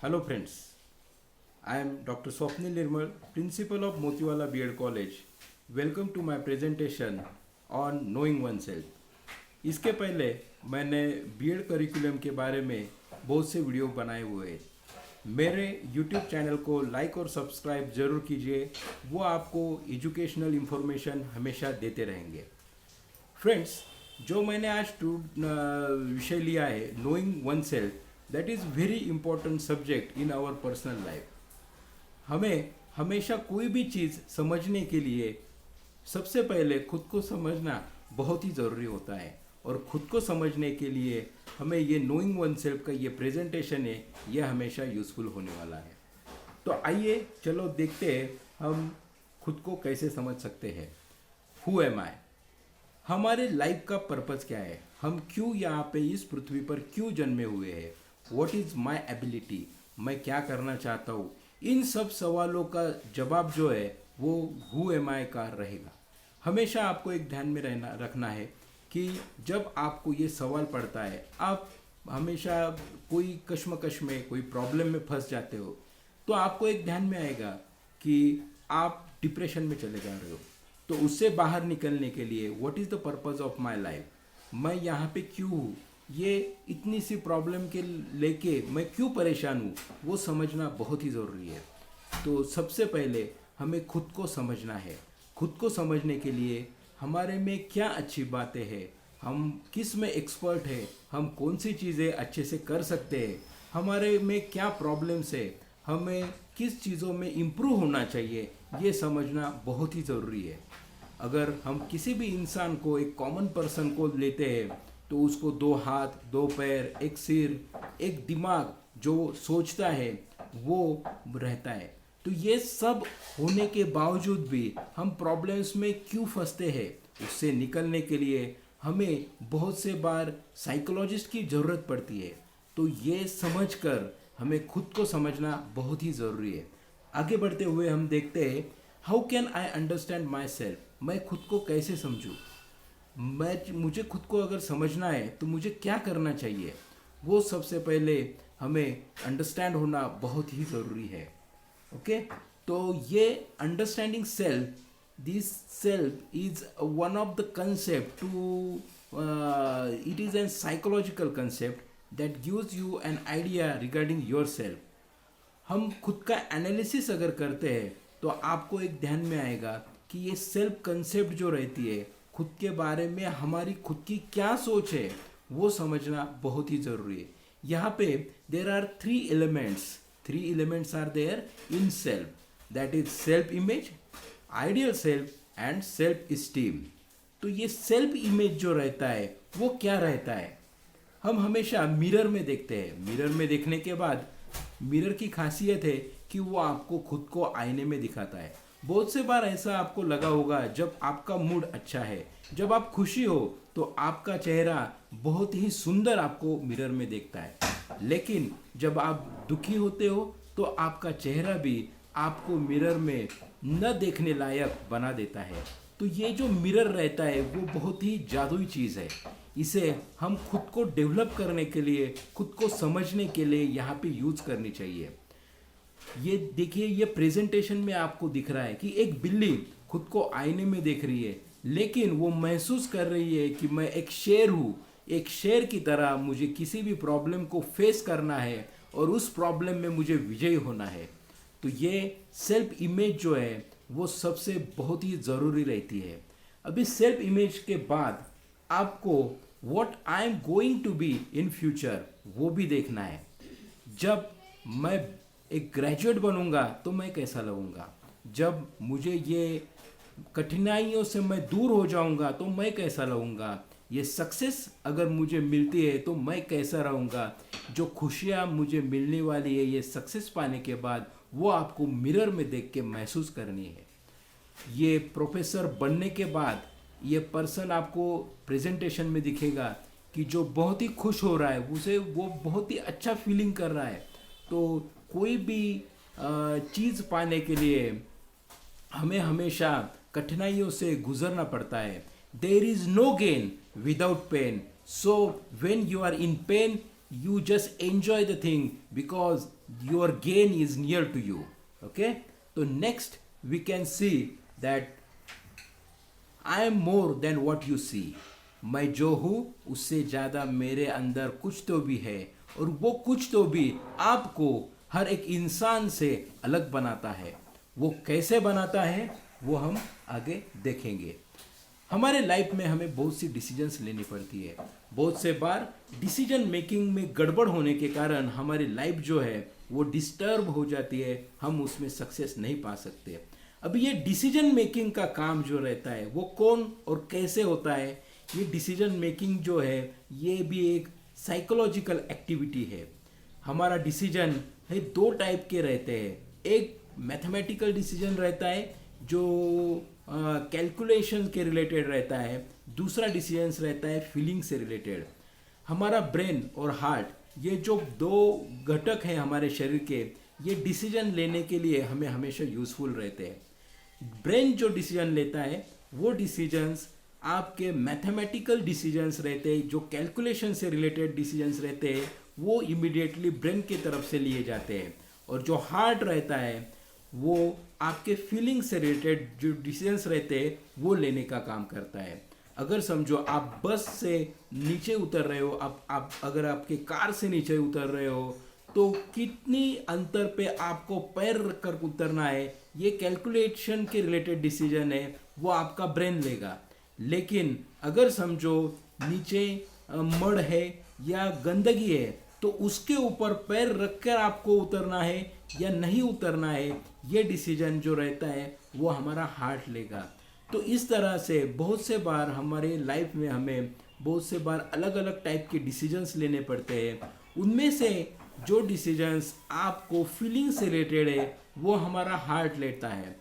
Hello friends, I am Dr. Swapnil Nirmal, Principal of Motiwala B.Ed College. Welcome to my presentation on knowing oneself. इसके पहले मैंने B.Ed curriculum के बारे में बहुत से वीडियो बनाए हुए हैं। मेरे YouTube चैनल को लाइक और सब्सक्राइब जरूर कीजिए, वो आपको एजुकेशनल इन्फॉर्मेशन हमेशा देते रहेंगे। फ्रेंड्स, जो मैंने आज विषय लिया है knowing one self, that is very important subject in our personal life. हमें हमेशा कोई भी चीज़ समझने के लिए सबसे पहले खुद को समझना बहुत ही ज़रूरी होता है, और खुद को समझने के लिए हमें ये नोइंग वन सेल्फ का ये प्रेजेंटेशन है, ये हमेशा यूज़फुल होने वाला है। तो आइए चलो देखते हैं हम खुद को कैसे समझ सकते हैं। हु एम आई, हमारे लाइफ का पर्पज़ क्या है, हम क्यों यहाँ पे इस पृथ्वी पर क्यों जन्मे हुए हैं, व्हाट इज़ माई एबिलिटी, मैं क्या करना चाहता हूँ, इन सब सवालों का जवाब जो है वो हु एम आई का रहेगा। हमेशा आपको एक ध्यान में रखना है कि जब आपको ये सवाल पड़ता है, आप हमेशा कोई कश्मकश में, कोई प्रॉब्लम में फंस जाते हो, तो आपको एक ध्यान में आएगा कि आप डिप्रेशन में चले जा रहे हो। तो उससे बाहर निकलने के लिए what is the purpose of my life, मैं यहाँ पे क्यों हूँ, ये इतनी सी प्रॉब्लम के लेके मैं क्यों परेशान हूँ, वो समझना बहुत ही ज़रूरी है। तो सबसे पहले हमें खुद को समझना है। खुद को समझने के लिए हमारे में क्या अच्छी बातें हैं, हम किस में एक्सपर्ट है, हम कौन सी चीज़ें अच्छे से कर सकते हैं, हमारे में क्या प्रॉब्लम्स है, हमें किस चीज़ों में इम्प्रूव होना चाहिए, ये समझना बहुत ही ज़रूरी है। अगर हम किसी भी इंसान को, एक कॉमन पर्सन को लेते हैं, तो उसको दो हाथ, दो पैर, एक सिर, एक दिमाग, जो सोचता है वो रहता है। तो ये सब होने के बावजूद भी हम प्रॉब्लम्स में क्यों फंसते हैं, उससे निकलने के लिए हमें बहुत से बार साइकोलॉजिस्ट की ज़रूरत पड़ती है। तो ये समझकर हमें खुद को समझना बहुत ही ज़रूरी है। आगे बढ़ते हुए हम देखते हैं, how can I understand my self, मैं खुद को कैसे समझूँ, मुझे खुद को अगर समझना है तो मुझे क्या करना चाहिए, वो सबसे पहले हमें अंडरस्टैंड होना बहुत ही ज़रूरी है। ओके, तो ये understanding self, this self is one of the concept too, it is an psychological concept that gives you an idea regarding your self. हम खुद का एनालिसिस अगर करते हैं तो आपको एक ध्यान में आएगा कि ये सेल्फ कंसेप्ट जो रहती है, खुद के बारे में हमारी खुद की क्या सोच है, वो समझना बहुत ही ज़रूरी है। यहाँ पे there are three elements are there in self, that is self image, ideal self and self esteem. तो ये सेल्फ इमेज जो रहता है वो क्या रहता है, हम हमेशा मिरर में देखते हैं। मिरर में देखने के बाद मिरर की खासियत है कि वो आपको खुद को आईने में दिखाता है। बहुत से बार ऐसा आपको लगा होगा, जब आपका मूड अच्छा है, जब आप खुशी हो, तो आपका चेहरा बहुत ही सुंदर आपको मिरर में देखता है। लेकिन जब आप दुखी होते हो तो आपका चेहरा भी आपको मिरर में न देखने लायक बना देता है। तो ये जो मिरर रहता है वो बहुत ही जादुई चीज़ है। इसे हम खुद को डेवलप करने के लिए, खुद को समझने के लिए यहाँ पे यूज़ करनी चाहिए। ये देखिए, ये प्रेजेंटेशन में आपको दिख रहा है कि एक बिल्ली खुद को आईने में देख रही है, लेकिन वो महसूस कर रही है कि मैं एक शेर हूँ, एक शेर की तरह मुझे किसी भी प्रॉब्लम को फेस करना है और उस प्रॉब्लम में मुझे विजयी होना है। तो ये सेल्फ इमेज जो है वो सबसे बहुत ही ज़रूरी रहती है। अभी सेल्फ इमेज के बाद आपको what I am going to be in future वो भी देखना है। जब मैं एक ग्रेजुएट बनूंगा तो मैं कैसा लगूंगा, जब मुझे ये कठिनाइयों से मैं दूर हो जाऊंगा तो मैं कैसा लगूंगा, ये सक्सेस अगर मुझे मिलती है तो मैं कैसा रहूँगा, जो खुशियाँ मुझे मिलने वाली है ये सक्सेस पाने के बाद, वो आपको मिरर में देख के महसूस करनी है। ये प्रोफेसर बनने के बाद ये पर्सन आपको प्रेजेंटेशन में दिखेगा कि जो बहुत ही खुश हो रहा है, उसे वो बहुत ही अच्छा फीलिंग कर रहा है। तो कोई भी चीज़ पाने के लिए हमें हमेशा कठिनाइयों से गुजरना पड़ता है। There is no gain without pain, so when you are in pain you just enjoy the thing because your gain is near to you. Okay, so next we can see that I am more than what you see. मैं जो हूँ उससे ज़्यादा मेरे अंदर कुछ तो भी है, और वो कुछ तो भी आपको हर एक इंसान से अलग बनाता है. वो कैसे बनाता है वो हम आगे देखेंगे. हमारे लाइफ में हमें बहुत सी डिसीजंस लेनी पड़ती है. बहुत से बार डिसीजन मेकिंग में गड़बड़ होने के कारण हमारी लाइफ जो है वो डिस्टर्ब हो जाती है, हम उसमें सक्सेस नहीं पा सकते. अब ये डिसीजन मेकिंग का काम जो रहता है वो कौन और कैसे होता है, ये डिसीजन मेकिंग जो है ये भी एक साइकोलॉजिकल एक्टिविटी है. हमारा डिसीजन है दो टाइप के रहते हैं. एक मैथमेटिकल डिसीजन रहता है जो कैलकुलेशन के रिलेटेड रहता है. दूसरा डिसीजंस रहता है फीलिंग से रिलेटेड. हमारा ब्रेन और हार्ट, ये जो दो घटक हैं हमारे शरीर के, ये डिसीजन लेने के लिए हमें हमेशा यूज़फुल रहते हैं. ब्रेन जो डिसीजन लेता है वो डिसीजंस आपके मैथमेटिकल डिसीजंस रहते हैं, जो कैलकुलेशन से रिलेटेड डिसीजंस रहते हैं वो इमीडिएटली ब्रेन की तरफ से लिए जाते हैं. और जो हार्ट रहता है वो आपके फीलिंग से रिलेटेड जो डिसीजंस रहते हैं वो लेने का काम करता है. अगर समझो आप बस से नीचे उतर रहे हो, आप अगर आपके कार से नीचे उतर रहे हो तो कितनी अंतर पे आपको पैर रख कर उतरना है, ये कैलकुलेशन के रिलेटेड डिसीजन है, वो आपका ब्रेन लेगा. लेकिन अगर समझो नीचे मड है या गंदगी है तो उसके ऊपर पैर रखकर आपको उतरना है या नहीं उतरना है, ये डिसीजन जो रहता है वो हमारा हार्ट लेगा. तो इस तरह से बहुत से बार हमारे लाइफ में हमें बहुत से बार अलग अलग टाइप के डिसीजंस लेने पड़ते हैं. उनमें से जो डिसीजंस आपको फीलिंग से रिलेटेड है वो हमारा हार्ट लेता है.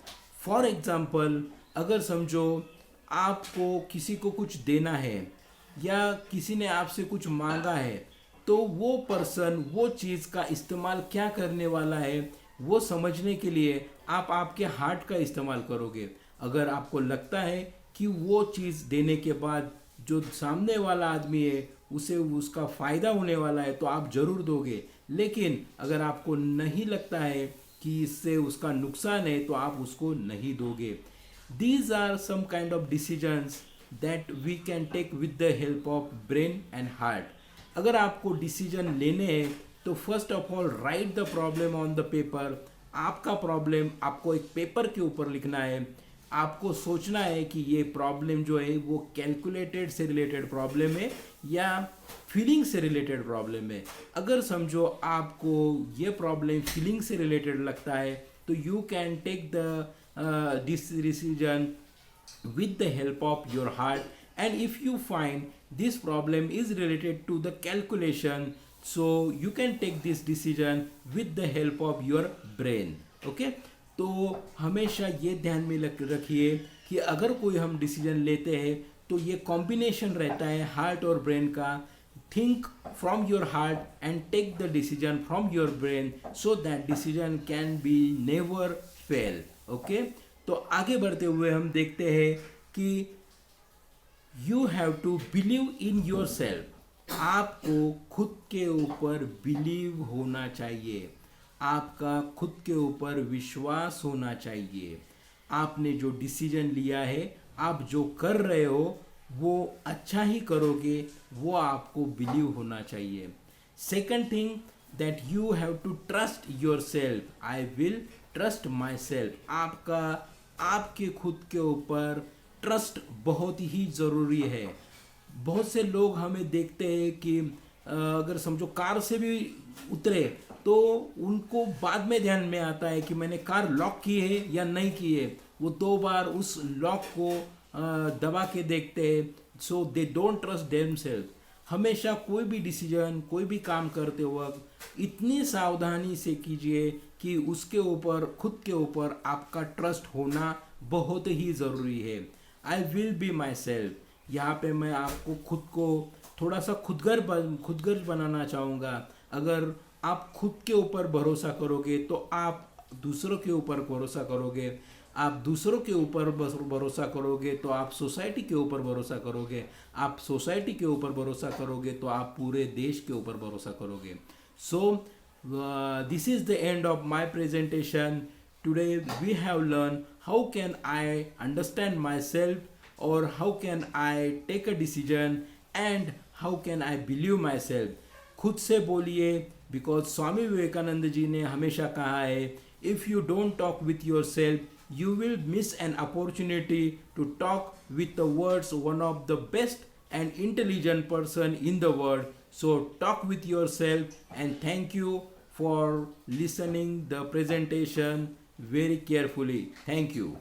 फॉर एग्जांपल, अगर समझो आपको किसी को कुछ देना है या किसी ने आपसे कुछ मांगा है, तो वो पर्सन वो चीज़ का इस्तेमाल क्या करने वाला है वो समझने के लिए आप आपके हार्ट का इस्तेमाल करोगे. अगर आपको लगता है कि वो चीज़ देने के बाद जो सामने वाला आदमी है उसे उसका फ़ायदा होने वाला है तो आप ज़रूर दोगे. लेकिन अगर आपको नहीं लगता है कि इससे उसका नुकसान है तो आप उसको नहीं दोगे. These are some kind of decisions that we can take with the help of brain and heart. अगर आपको डिसीजन लेने हैं तो first of all right the problem on the paper. आपका प्रॉब्लम आपको एक पेपर के ऊपर लिखना है. आपको सोचना है कि ये प्रॉब्लम जो है वो कैलकुलेटेड से रिलेटेड प्रॉब्लम है या फीलिंग से रिलेटेड प्रॉब्लम है. अगर समझो आपको ये प्रॉब्लम फीलिंग से रिलेटेड लगता है तो you can take the decision with the help of your heart. And if you find this problem is related to the calculation, so you can take this decision with the help of your brain. Okay, तो हमेशा ये ध्यान में रखिए कि अगर कोई हम डिसीजन लेते हैं तो ये कॉम्बिनेशन रहता है हार्ट और ब्रेन का. Think from your heart and take the decision from your brain so that decision can be never fail. Okay, तो आगे बढ़ते हुए हम देखते हैं कि you have to believe in your self. आपको खुद के ऊपर बिलीव होना चाहिए. आपका खुद के ऊपर विश्वास होना चाहिए. आपने जो डिसीजन लिया है, आप जो कर रहे हो वो अच्छा ही करोगे, वो आपको बिलीव होना चाहिए. Second thing that you have to trust your self. I will trust my self. आपके खुद के ऊपर ट्रस्ट बहुत ही ज़रूरी है. बहुत से लोग हमें देखते हैं कि अगर समझो कार से भी उतरे तो उनको बाद में ध्यान में आता है कि मैंने कार लॉक की है या नहीं की है. वो 2 बार उस लॉक को दबा के देखते हैं. सो दे डोंट ट्रस्ट देमसेल्फ. हमेशा कोई भी डिसीजन, कोई भी काम करते वक्त इतनी सावधानी से कीजिए कि उसके ऊपर, खुद के ऊपर आपका ट्रस्ट होना बहुत ही ज़रूरी है. I will be my self. यहाँ पे मैं आपको खुद को थोड़ा सा खुदगर्ज बनाना चाहूँगा. अगर आप खुद के ऊपर भरोसा करोगे तो आप दूसरों के ऊपर भरोसा करोगे. आप दूसरों के ऊपर भरोसा करोगे तो आप सोसाइटी के ऊपर भरोसा करोगे, आप सोसाइटी के ऊपर भरोसा करोगे तो आप पूरे देश के ऊपर भरोसा करोगे. So, this is the end of my presentation. Today we have learned how can I understand myself, or how can I take a decision, and how can I believe myself. खुद से बोलिए, बिकॉज स्वामी विवेकानंद जी ने हमेशा कहा है, if you don't talk with your self you will miss an opportunity to talk with the world's one of the best and intelligent person in the world. So talk with yourself, and thank you for listening the presentation very carefully. Thank you.